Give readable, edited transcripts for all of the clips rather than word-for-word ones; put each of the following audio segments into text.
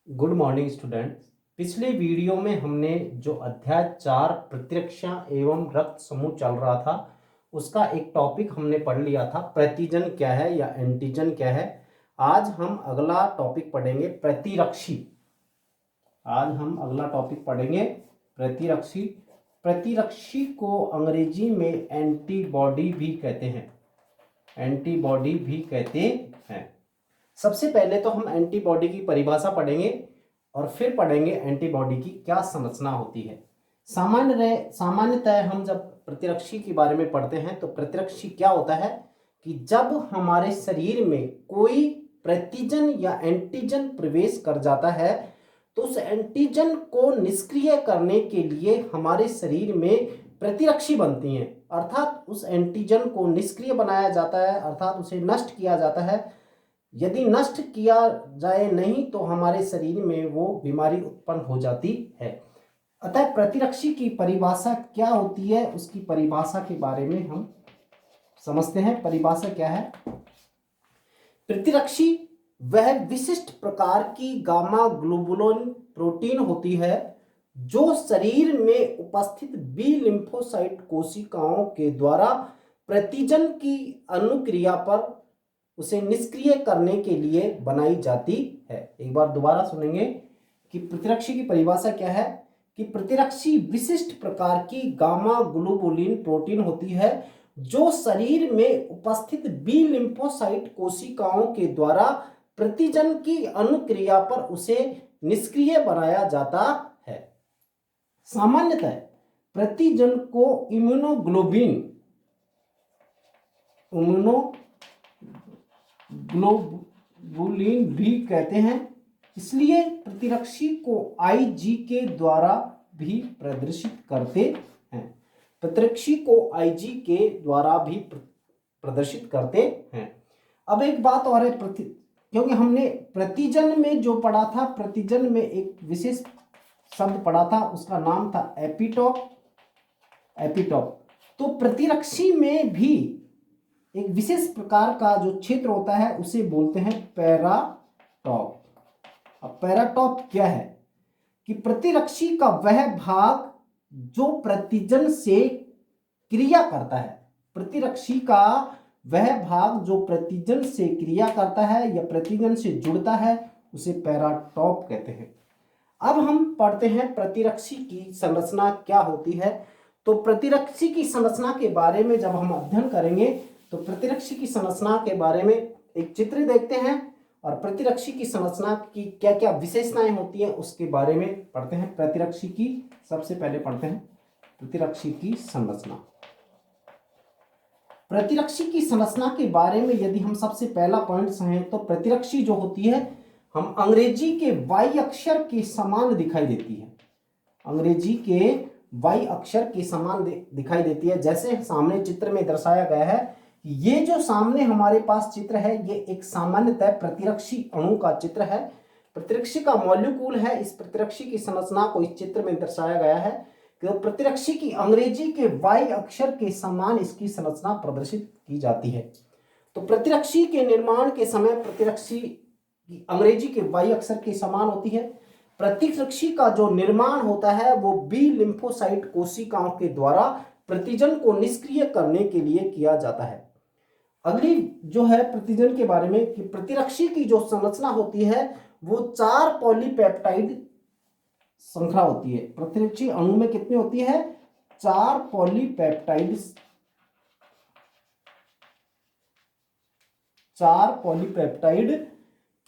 Good morning students. पिछले video में हमने जो अध्याय 4 प्रतिरक्षा एवं रक्त समूह चल रहा था उसका एक टॉपिक हमने पढ़ लिया था, प्रतिजन क्या है या एंटीजन क्या है। आज हम अगला टॉपिक पढ़ेंगे प्रतिरक्षी। आज हम अगला टॉपिक पढ़ेंगे प्रतिरक्षी। प्रतिरक्षी को अंग्रेजी में एंटीबॉडी भी कहते हैं। एंटीबॉडी भी कहते हैं। सबसे पहले तो हम एंटीबॉडी की परिभाषा पढ़ेंगे और फिर पढ़ेंगे एंटीबॉडी की क्या संरचना होती है। सामान्यतः हम जब प्रतिरक्षी के बारे में पढ़ते हैं तो प्रतिरक्षी क्या होता है कि जब हमारे शरीर में कोई प्रतिजन या एंटीजन प्रवेश कर जाता है तो उस एंटीजन को निष्क्रिय करने के लिए हमारे शरीर में प्रतिरक्षी बनती हैं, अर्थात उस एंटीजन को निष्क्रिय बनाया जाता है, अर्थात उसे नष्ट किया जाता है। यदि नष्ट किया जाए नहीं तो हमारे शरीर में वो बीमारी उत्पन्न हो जाती है। अतः प्रतिरक्षी की परिभाषा क्या होती है, उसकी परिभाषा के बारे में हम समझते हैं। परिभाषा क्या है? प्रतिरक्षी वह विशिष्ट प्रकार की गामा ग्लोबुलिन प्रोटीन होती है जो शरीर में उपस्थित बी लिम्फोसाइट कोशिकाओं के द्वारा प्रतिजन की अनुक्रिया पर उसे निष्क्रिय करने के लिए बनाई जाती है। एक बार दोबारा सुनेंगे कि प्रतिरक्षी की परिभाषा क्या है कि प्रतिरक्षी विशिष्ट प्रकार की गामा ग्लोबुलिन प्रोटीन होती है जो शरीर में उपस्थित बी लिम्फोसाइट कोशिकाओं के द्वारा प्रतिजन की अनुक्रिया पर उसे निष्क्रिय बनाया जाता है। सामान्यतः प्रतिजन को इम्यूनोग्लोबुलिन भी कहते हैं, इसलिए प्रतिरक्षी को आईजी के द्वारा भी प्रदर्शित करते हैं। प्रतिरक्षी को आईजी के द्वारा भी प्रदर्शित करते हैं। अब एक बात और है, क्योंकि हमने प्रतिजन में जो पढ़ा था, प्रतिजन में एक विशेष शब्द पढ़ा था, उसका नाम था एपिटोप। तो प्रतिरक्षी में भी एक विशेष प्रकार का जो क्षेत्र होता है उसे बोलते हैं पैराटॉप। अब पैराटॉप क्या है कि प्रतिरक्षी का वह भाग जो प्रतिजन से क्रिया करता है, प्रतिरक्षी का वह भाग जो प्रतिजन से क्रिया करता है या प्रतिजन से जुड़ता है उसे पैराटॉप कहते हैं। अब हम पढ़ते हैं प्रतिरक्षी की संरचना क्या होती है। तो प्रतिरक्षी की संरचना के बारे में जब हम अध्ययन करेंगे तो प्रतिरक्षी की संरचना के बारे में एक चित्र देखते हैं और प्रतिरक्षी की संरचना की क्या क्या विशेषताएं होती हैं उसके बारे में पढ़ते हैं। प्रतिरक्षी की सबसे पहले पढ़ते हैं प्रतिरक्षी की संरचना। प्रतिरक्षी की संरचना के बारे में यदि हम सबसे पहला पॉइंट समझें तो प्रतिरक्षी जो होती है हम अंग्रेजी के वाई अक्षर के समान दिखाई देती है। अंग्रेजी के वाई अक्षर के समान दिखाई देती है। जैसे सामने चित्र में दर्शाया गया है, ये जो सामने हमारे पास चित्र है ये एक सामान्यतः प्रतिरक्षी अणु का चित्र है। प्रतिरक्षी का मॉलिक्यूल है। इस प्रतिरक्षी की संरचना को इस चित्र में दर्शाया गया है कि प्रतिरक्षी की अंग्रेजी के वाई अक्षर के समान इसकी संरचना प्रदर्शित की जाती है। तो प्रतिरक्षी के निर्माण के समय प्रतिरक्षी की अंग्रेजी के वाई अक्षर के समान होती है। प्रतिरक्षी का जो निर्माण होता है वो बी लिम्फोसाइट कोशिकाओं के द्वारा प्रतिजन को निष्क्रिय करने के लिए किया जाता है। अगली जो है प्रतिजन के बारे में कि प्रतिरक्षी की जो संरचना होती है वो 4 पॉलीपेप्टाइड श्रृंखला होती है। प्रतिरक्षी अणु में कितनी होती है? 4 पॉलीपेप्टाइड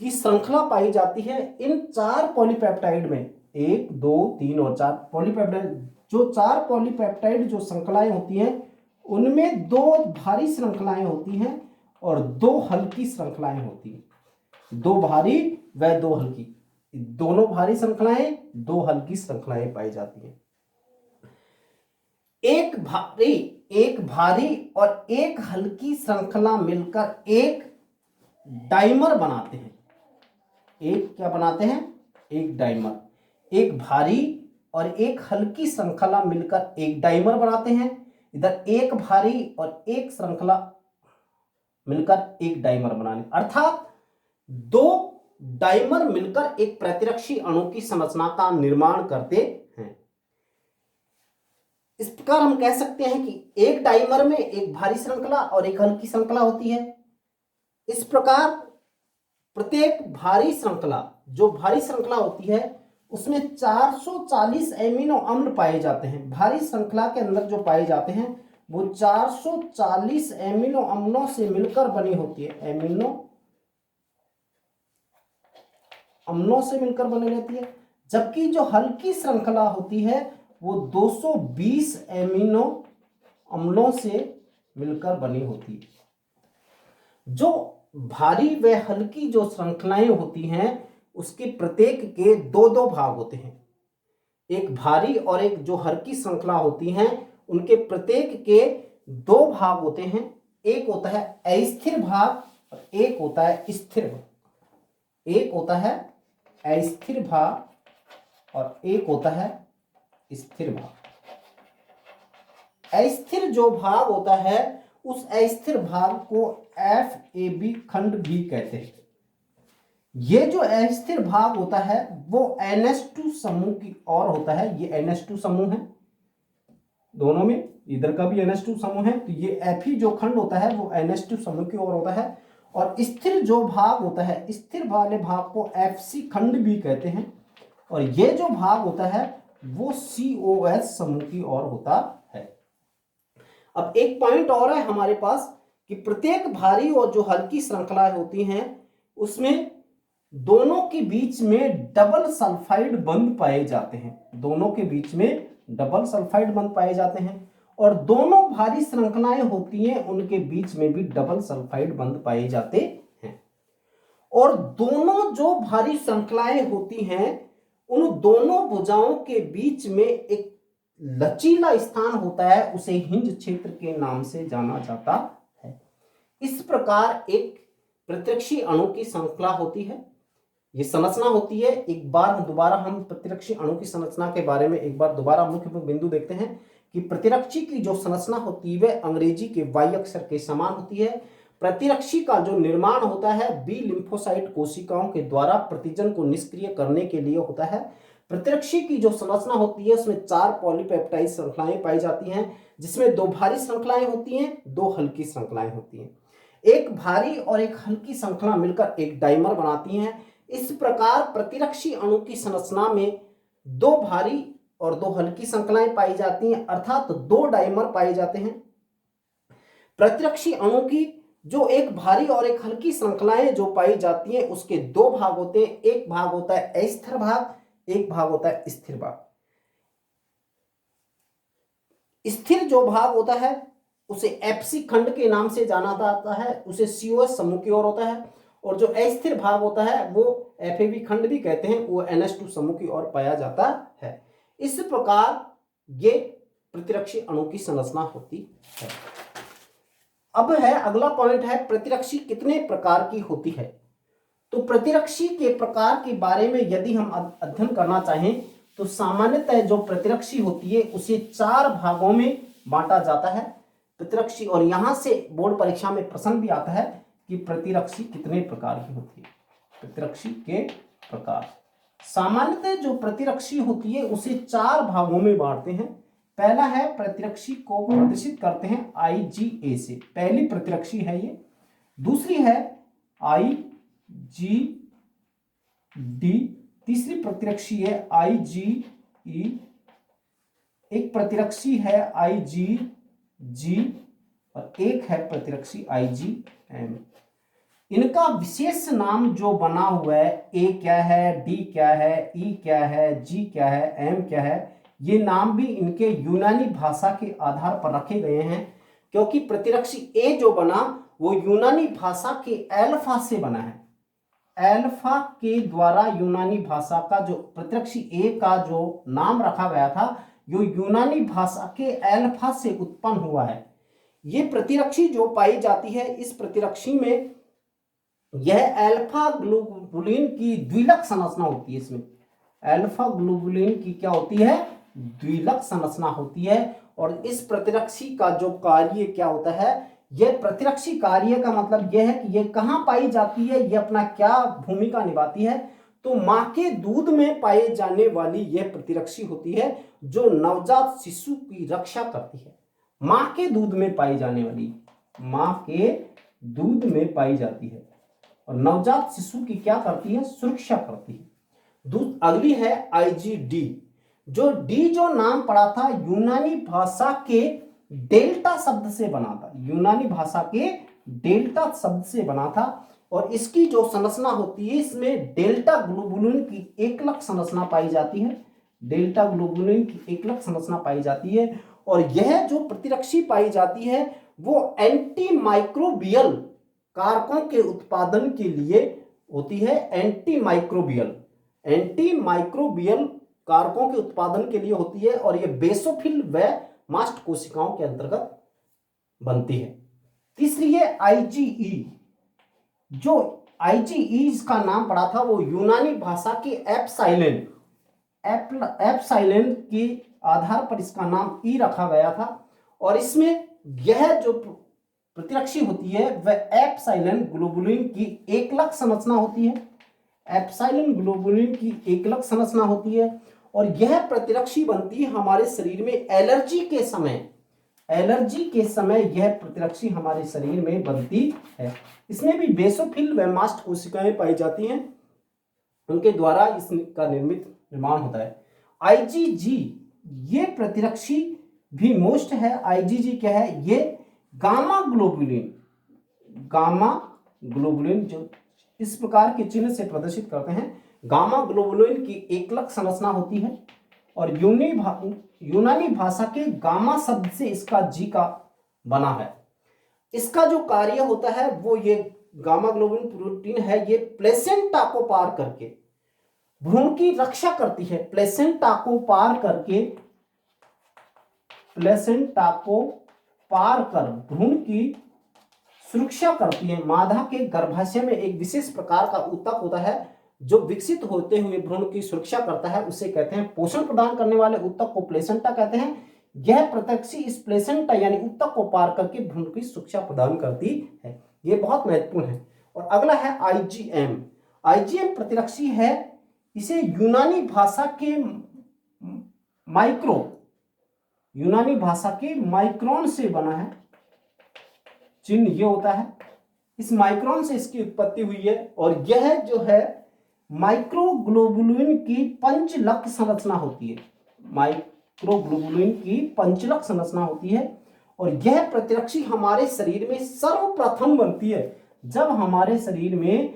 की श्रृंखला पाई जाती है। इन 4 पॉलीपेप्टाइड में 1, 2, 3 और 4 पॉलीपेप्टाइड, जो 4 पॉलीपेप्टाइड जो श्रृंखलाएं होती हैं उनमें 2 भारी श्रृंखलाएं होती हैं और 2 हल्की श्रृंखलाएं होती हैं। 2 भारी व 2 हल्की, दोनों भारी श्रृंखलाएं, 2 हल्की श्रृंखलाएं पाई जाती हैं। एक भारी और एक हल्की श्रृंखला मिलकर एक डाइमर बनाते हैं। एक क्या बनाते हैं? एक डाइमर। एक भारी और एक हल्की श्रृंखला मिलकर एक डाइमर बनाते हैं। इधर एक भारी और एक श्रृंखला मिलकर एक डाइमर बनाने, अर्थात 2 डाइमर मिलकर एक प्रतिरक्षी अणु की संरचना का निर्माण करते हैं। इस प्रकार हम कह सकते हैं कि एक डाइमर में एक भारी श्रृंखला और एक हल्की श्रृंखला होती है। इस प्रकार प्रत्येक भारी श्रृंखला, जो भारी श्रृंखला होती है उसमें 440 एमिनो अम्ल पाए जाते हैं। भारी श्रृंखला के अंदर जो पाए जाते हैं वो 440 एमिनो अम्लों से मिलकर बनी होती है, एमिनो अम्लों से मिलकर बनी रहती है। जबकि जो हल्की श्रृंखला होती है वो 220 एमिनो अम्लों से मिलकर बनी होती है। जो भारी व हल्की जो श्रृंखलाएं होती हैं उसके प्रत्येक के दो दो भाग होते हैं। एक भारी और एक जो हल्की श्रृंखला होती हैं उनके प्रत्येक के दो भाग होते हैं। एक होता है अस्थिर भाग और एक होता है स्थिर भाग। एक होता है अस्थिर भाग और एक होता है स्थिर भाग। अस्थिर जो भाग होता है उस अस्थिर भाग को FAB खंड भी कहते हैं। ये जो अस्थिर भाग होता है वो NH2 समूह की ओर होता है। ये NH2 समूह है, दोनों में इधर का भी NH2 समूह है, तो ये Fe जो खंड होता है वो NH2 समूह की ओर होता है। और स्थिर जो भाग होता है, स्थिर वाले भाग को FC खंड भी कहते हैं। और ये जो भाग होता है वो COH समूह की ओर होता है। अब एक पॉइंट और है हमारे पास कि प्रत्येक भारी और जो हल्की श्रृंखलाएं होती हैं उसमें दोनों के बीच में डबल सल्फाइड बंध पाए जाते हैं। दोनों के बीच में डबल सल्फाइड बंध पाए जाते हैं। और दोनों भारी श्रृंखलाएं होती हैं उनके बीच में भी डबल सल्फाइड बंध पाए जाते हैं। और दोनों जो भारी श्रृंखलाएं होती हैं उन दोनों भुजाओं के बीच में एक लचीला स्थान होता है, उसे हिंज क्षेत्र के नाम से जाना जाता है। इस प्रकार एक प्रतिरक्षी अणु की श्रृंखला होती है, ये संरचना होती है। एक बार दोबारा हम प्रतिरक्षी अणु की संरचना के बारे में एक बार दोबारा मुख्य बिंदु देखते हैं कि प्रतिरक्षी की जो संरचना होती है वह अंग्रेजी के Y अक्षर के समान होती है। प्रतिरक्षी का जो निर्माण होता है बी लिम्फोसाइट कोशिकाओं के द्वारा प्रतिजन को निष्क्रिय करने के लिए होता है। प्रतिरक्षी की जो संरचना होती है उसमें 4 पॉलीपेप्टाइड श्रृंखलाएं पाई जाती हैं, जिसमें 2 भारी श्रृंखलाएं होती हैं, 2 हल्की श्रृंखलाएं होती हैं। एक भारी और एक हल्की श्रृंखला मिलकर एक डाइमर बनाती हैं। इस प्रकार प्रतिरक्षी अणु की संरचना में 2 भारी और 2 हल्की श्रृंखलाएं पाई जाती हैं, अर्थात 2 डाइमर पाए जाते हैं। प्रतिरक्षी अणु की जो एक भारी और एक हल्की श्रृंखलाएं जो पाई जाती हैं उसके 2 भाग होते हैं। एक भाग होता है अस्थिर भाग, एक भाग होता है स्थिर भाग। स्थिर जो भाग होता है उसे FC खंड के नाम से जाना जाता है, उसे COH समूह की ओर होता है। और जो अस्थिर भाग होता है वो FAB खंड भी कहते हैं, वो NH2 समूह की ओर पाया जाता है। इस प्रकार ये प्रतिरक्षी अणु की संरचना होती है। अब है अगला पॉइंट है प्रतिरक्षी कितने प्रकार की होती है। तो प्रतिरक्षी के प्रकार के बारे में यदि हम अध्ययन करना चाहें तो सामान्यतः जो प्रतिरक्षी होती है उसे 4 भागों में बांटा जाता है प्रतिरक्षी। और यहां से बोर्ड परीक्षा में प्रश्न भी आता है कि प्रतिरक्षी कितने प्रकार की होती है। प्रतिरक्षी के प्रकार सामान्यतः जो प्रतिरक्षी होती है उसे 4 भागों में बांटते हैं। पहला है प्रतिरक्षी को प्रदर्शित करते हैं IgA से, पहली प्रतिरक्षी है ये। दूसरी है IgD, तीसरी प्रतिरक्षी है IgE, एक प्रतिरक्षी है IgG और एक है प्रतिरक्षी IgM। इनका विशेष नाम जो बना हुआ है, A क्या है, D क्या है, E क्या है, G क्या है, M क्या है, ये नाम भी इनके यूनानी भाषा के आधार पर रखे गए हैं। क्योंकि प्रतिरक्षी A जो बना वो यूनानी भाषा के एल्फा से बना है। एल्फा के द्वारा यूनानी भाषा का जो प्रतिरक्षी A का जो नाम रखा गया था यो यूनानी भाषा के एल्फा से उत्पन्न हुआ है। ये प्रतिरक्षी जो पाई जाती है इस प्रतिरक्षी में यह अल्फा ग्लोबुलिन की द्विलक संरचना होती है। इसमें अल्फा ग्लोबुलिन की क्या होती है, द्विलक संरचना होती है। और इस प्रतिरक्षी का जो कार्य क्या होता है, यह प्रतिरक्षी कार्य का मतलब यह है कि यह कहाँ पाई जाती है, यह अपना क्या भूमिका निभाती है। तो मां के दूध में पाए जाने वाली यह प्रतिरक्षी होती है जो नवजात शिशु की रक्षा करती है। मां के दूध में पाई जाने वाली, मां के दूध में पाई जाती है और नवजात शिशु की क्या करती है, सुरक्षा करती है। अगली है आईजीडी। जो नाम पड़ा था यूनानी भाषा के डेल्टा शब्द से बना था, यूनानी भाषा के डेल्टा शब्द से बना था और इसकी जो संरचना होती है इसमें डेल्टा ग्लोबुलिन की एकलक संरचना पाई जाती है, डेल्टा ग्लोबुलिन की एकलक संरचना पाई जाती है। और यह जो प्रतिरक्षी पाई जाती है वो एंटी माइक्रोबियल कारकों के उत्पादन के लिए होती है, एंटी माइक्रोबियल कारकों के उत्पादन के लिए होती है और यह बेसोफिल व मास्ट कोशिकाओं के अंतर्गत बनती है। तीसरी है आईजीई। जो आईजीई का नाम पड़ा था वो यूनानी भाषा के एप्साइलेन के आधार पर इसका नाम ई रखा गया था और इसमें यह जो प्रतिरक्षी होती है वह एप्साइलन ग्लोबुलिन की एकलक संरचना होती है, एप्साइलन ग्लोबुलिन की एकलक संरचना होती है और यह प्रतिरक्षी बनती है हमारे शरीर में एलर्जी के समय यह प्रतिरक्षी हमारे शरीर में बनती है। इसमें भी बेसोफिल व मास्ट कोशिकाएं पाई जाती हैं, उनके द्वारा इसका निर्माण होता है। आईजीजी ये प्रतिरक्षी भी मोस्ट है। आईजीजी क्या है, ये गामा ग्लोबुलिन जो इस प्रकार के चिन्ह से प्रदर्शित करते हैं, गामा ग्लोबुलिन की एकलक संरचना होती है और यूनानी भाषा के गामा शब्द से इसका जी का बना है। इसका जो कार्य होता है वो ये गामा ग्लोबुलिन प्रोटीन है, ये प्लेसेंटा को पार करके भ्रूण की रक्षा करती है, प्लेसेंटा को पार कर भ्रूण की सुरक्षा करती है। मादा के गर्भाशय में एक विशेष प्रकार का ऊतक होता है जो विकसित होते हुए भ्रूण की सुरक्षा करता है, उसे कहते हैं पोषण प्रदान करने वाले ऊतक को प्लेसेंटा कहते हैं। यह प्रतिरक्षी इस प्लेसेंटा यानी ऊतक को पार करके भ्रूण की सुरक्षा प्रदान करती है, यह बहुत महत्वपूर्ण है। और अगला है आईजीएम। आईजीएम प्रतिरक्षी है, इसे यूनानी भाषा के माइक्रोन से बना है, चिन्ह ये होता है, इस माइक्रोन से इसकी उत्पत्ति हुई है और यह जो है माइक्रोग्लोबुलिन की पंचलक संरचना होती है, माइक्रोग्लोबुलिन की पंचलक संरचना होती है और यह प्रतिरक्षी हमारे शरीर में सर्वप्रथम बनती है जब हमारे शरीर में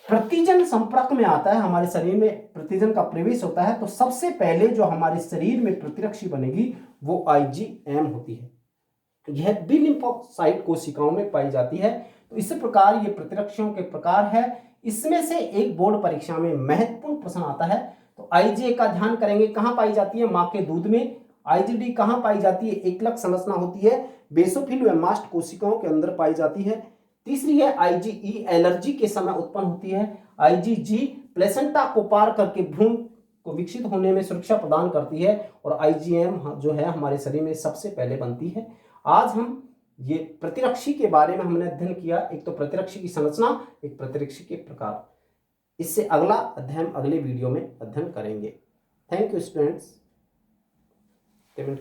प्रतिजन संपर्क में आता है, हमारे शरीर में प्रतिजन का प्रवेश होता है, तो सबसे पहले जो हमारे शरीर में प्रतिरक्षी बनेगी वो आईजीएम होती है। यह बी लिम्फोसाइट कोशिकाओं में पाई जाती है। तो इसी प्रकार ये प्रतिरक्षियों के प्रकार है। इसमें से एक बोर्ड परीक्षा में महत्वपूर्ण प्रश्न आता है, तो आईजीए का ध्यान करेंगे, कहां पाई जाती है, मां के दूध में। आईजीडी कहां पाई जाती है, एकलक संरचना होती है, बेसोफिल व मास्ट कोशिकाओं के अंदर पाई जाती है। तीसरी है आईजीई, एलर्जी के समय उत्पन्न होती है। आईजीजी प्लेसेंटा को पार करके भ्रूण को विकसित होने में सुरक्षा प्रदान करती है और आईजीएम जो है हमारे शरीर में सबसे पहले बनती है। आज हम ये प्रतिरक्षी के बारे में हमने अध्ययन किया, एक तो प्रतिरक्षी की संरचना, एक प्रतिरक्षी के प्रकार। इससे अगला अध्ययन अगले वीडियो में अध्ययन करेंगे। Thank you students.